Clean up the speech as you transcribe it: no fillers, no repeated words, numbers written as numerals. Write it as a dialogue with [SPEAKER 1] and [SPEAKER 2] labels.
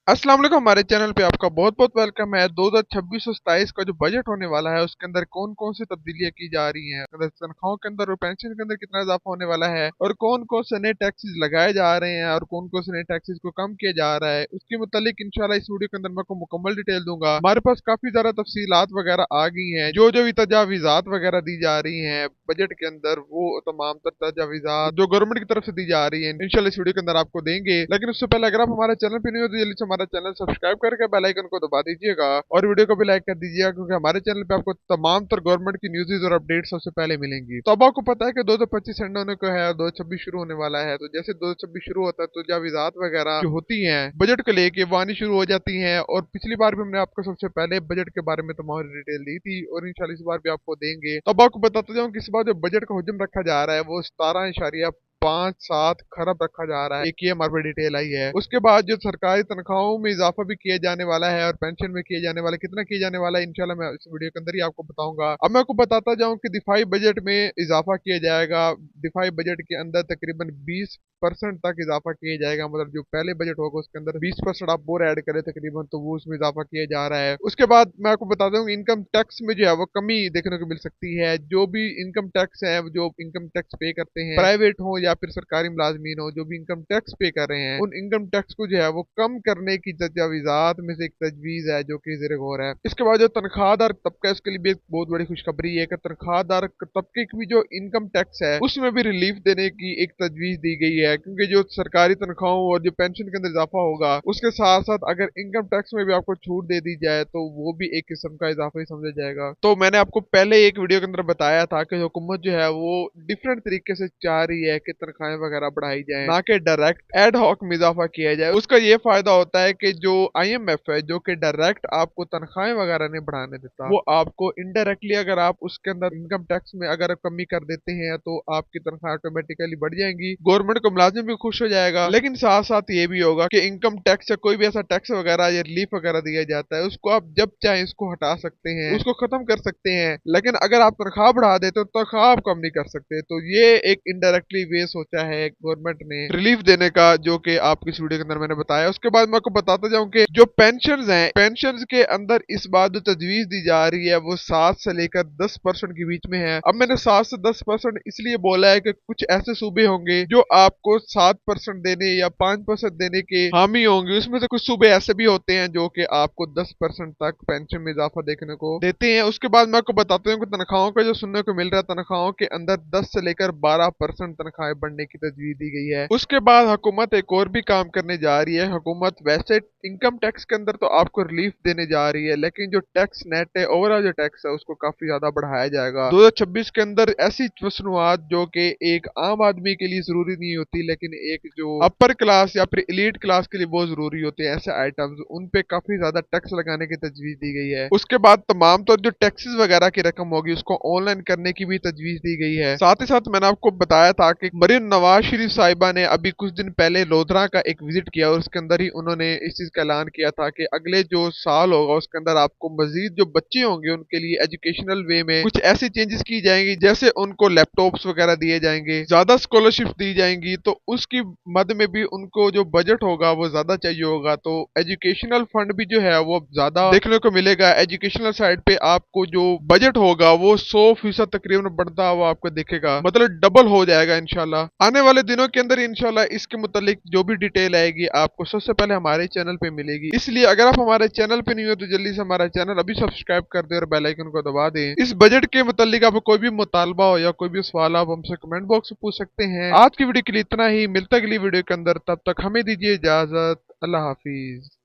[SPEAKER 1] अस्सलाम वालेकुम। हमारे चैनल पे आपका बहुत बहुत वेलकम है। 2026-27 का जो बजट होने वाला है उसके अंदर कौन कौन सी तब्दीलियां की जा रही हैं, अगर तनख्वाहों के अंदर और पेंशन के अंदर कितना इजाफा होने वाला है, और कौन कौन से नए टैक्सेस लगाए जा रहे हैं और कौन कौन से नए टैक्सेस को कम किया जा रहा है, उसके मुतालिक इंशाल्लाह इस वीडियो के अंदर मैं आपको मुकम्मल डिटेल दूंगा। हमारे पास काफी ज्यादा तफसीलात वगैरह आ गई हैं। जो जो भी तजावीजात वगैरह दी जा रही हैं बजट के अंदर, वो तमाम तर तजावीजात जो गवर्नमेंट की तरफ से दी जा रही है इंशाल्लाह इस वीडियो के अंदर आपको देंगे। लेकिन उससे पहले अगर आप हमारे चैनल पे नहीं हो तो जल्दी से हमारा चैनल सब्सक्राइब करके बेल आइकन को दबा दीजिएगा और वीडियो को भी लाइक कर दीजिएगा, क्योंकि हमारे चैनल पे आपको तमाम तर गवर्नमेंट की न्यूज़ और अपडेट सबसे पहले मिलेंगी। तो अब आपको पता है कि 2025 एंड होने को है और 2026 शुरू होने वाला है। तो जैसे 2026 शुरू होता है तो तजावीज़ात वगैरह जो होती हैं बजट को लेके वो आनी शुरू हो जाती हैं। और पिछली बार भी हमने आपको सबसे पहले बजट के बारे में तमाम डिटेल दी थी और इंशाल्लाह इस बार भी आपको देंगे। तो अब आपको बताता जाऊँ कि इस बार जो बजट का हुजम रखा जा रहा है वो 17.57 खरब रखा जा रहा है। एक ये हमारे पे डिटेल आई है। उसके बाद जो सरकारी तनख्वाहों में इजाफा भी किया जाने वाला है और पेंशन में किए जाने वाला, कितना किया जाने वाला है इंशाल्लाह मैं इस वीडियो के अंदर ही आपको बताऊंगा। अब मैं आपको बताता जाऊं कि दिफाई बजट में इजाफा किया जाएगा। दिफाई बजट के अंदर तकरीबन 20% तक इजाफा किया जाएगा। मतलब जो पहले बजट होगा उसके अंदर 20% आप और ऐड करें तकरीबन, तो वो उसमें इजाफा किया जा रहा है। उसके बाद मैं आपको बता दूं इनकम टैक्स में जो है वो कमी देखने को मिल सकती है। जो भी इनकम टैक्स है, जो इनकम टैक्स पे करते हैं, प्राइवेट हो या फिर सरकारी मुलाजमीन हो, जो भी इनकम टैक्स पे कर रहे हैं, उन इनकम टैक्स को जो है वो कम करने की तजावीज़ात में से एक तजवीज़ है जो कि ज़ेर गौर है। इसके बाद जो तनख्वाहदार तबका है उसके लिए भी एक बहुत बड़ी खुशखबरी है कि तनख्वाहदार तबके की भी जो इनकम टैक्स है उसमें भी रिलीफ देने की एक तजवीज़ दी गई है। क्योंकि जो सरकारी तनख्वाहों और जो पेंशन के अंदर इजाफा होगा उसके साथ साथ अगर इनकम टैक्स में भी आपको छूट दे दी जाए तो वो भी एक किस्म का इजाफा ही समझा जाएगा। तो मैंने आपको पहले एक वीडियो के अंदर बताया था कि हुकूमत जो है वो डिफरेंट तरीके से चाह रही है कि तनख्वाहें वगैरह बढ़ाई जाए, ना कि डायरेक्ट एड हॉक में इजाफा किया जाए। उसका ये फायदा होता है कि जो IMF है जो कि डायरेक्ट आपको तनख्वाहें वगैरह नहीं बढ़ाने देता, वो आपको इनडायरेक्टली अगर आप उसके अंदर इनकम टैक्स में अगर कमी कर देते हैं तो आपकी तनख्वाह ऑटोमेटिकली बढ़ जाएंगी, गवर्नमेंट को मुलाजिम भी खुश हो जाएगा। लेकिन साथ साथ ये भी होगा कि इनकम टैक्स या कोई भी ऐसा टैक्स वगैरह या रिलीफ वगैरह दिया जाता है उसको आप जब चाहे इसको हटा सकते हैं, उसको खत्म कर सकते हैं। लेकिन अगर आप तनख्वाह बढ़ा देते हो तो तनख्वाह आप कम नहीं कर सकते। तो ये एक इनडायरेक्टली वे सोचा है गवर्नमेंट ने रिलीफ देने का, जो कि आपकी इस वीडियो के अंदर मैंने बताया। उसके बाद मैं आपको बताता जाऊं कि जो पेंशन हैं, पेंशन के अंदर इस बार जो तजवीज दी जा रही है वो 7 से लेकर 10% के बीच में है। अब मैंने 7 से 10% इसलिए बोला है कि कुछ ऐसे सूबे होंगे जो आपको 7% देने या 5% देने के हामी होंगे। उसमें से कुछ सूबे ऐसे भी होते हैं जो कि आपको 10% तक पेंशन में इजाफा देखने को देते हैं। उसके बाद मैं आपको बताता हूँ कि तनख्वाहों का जो सुनने को मिल रहा है, तनख्वाहों के अंदर 10 से लेकर 12% तनख्वाहें बढ़ने की तजवीज दी गई है। उसके बाद हुकूमत एक और भी काम करने जा रही है। हुकूमत वैसे इनकम टैक्स के अंदर तो आपको रिलीफ देने जा रही है, लेकिन जो टैक्स नेट है, ओवरऑल जो टैक्स है उसको काफी ज्यादा बढ़ाया जाएगा 2026 के अंदर। ऐसी मसनूआत जो कि एक आम आदमी के लिए जरूरी नहीं होती लेकिन एक जो अपर क्लास या फिर एलीट क्लास के लिए बहुत जरूरी होते हैं, ऐसे आइटम्स उन पे काफी ज्यादा टैक्स लगाने की तजवीज दी गई है। उसके बाद तमाम तो जो टैक्सेस वगैरह की रकम होगी उसको ऑनलाइन करने की भी तजवीज दी गई है। साथ ही साथ मैंने आपको बताया था कि मरीम नवाज शरीफ साहिबा ने अभी कुछ दिन पहले लोधरा का एक विजिट किया और उसके अंदर ही उन्होंने इस चीज का ऐलान किया था कि अगले जो साल होगा उसके अंदर आपको मजीद जो बच्चे होंगे उनके लिए एजुकेशनल वे में कुछ ऐसी चेंजेस की जाएंगी, जैसे उनको लैपटॉप्स वगैरह दिए जाएंगे, ज्यादा स्कॉलरशिप दी जाएंगी। तो उसकी मद में भी उनको जो बजट होगा वो ज्यादा चाहिए होगा, तो एजुकेशनल फंड भी जो है वो ज्यादा देखने को मिलेगा। एजुकेशनल साइड पे आपको जो बजट होगा वो 100% तकरीबन बढ़ता हुआ आपको दिखेगा, मतलब डबल हो जाएगा इंशाल्लाह। आने वाले दिनों के अंदर इंशाल्लाह इसके मुतालिक जो भी डिटेल आएगी आपको सबसे पहले हमारे चैनल पे मिलेगी। इसलिए अगर आप हमारे चैनल पे नहीं हो तो जल्दी से हमारा चैनल अभी सब्सक्राइब कर दे और बेल आइकन को दबा दें। इस बजट के मुतालिक आपको कोई भी मुतालबा हो या कोई भी सवाल आप हमसे कमेंट बॉक्स में पूछ सकते हैं। आज की वीडियो के लिए इतना ही, मिलता अगली वीडियो के अंदर, तब तक हमें दीजिए इजाजत। अल्लाह हाफिज।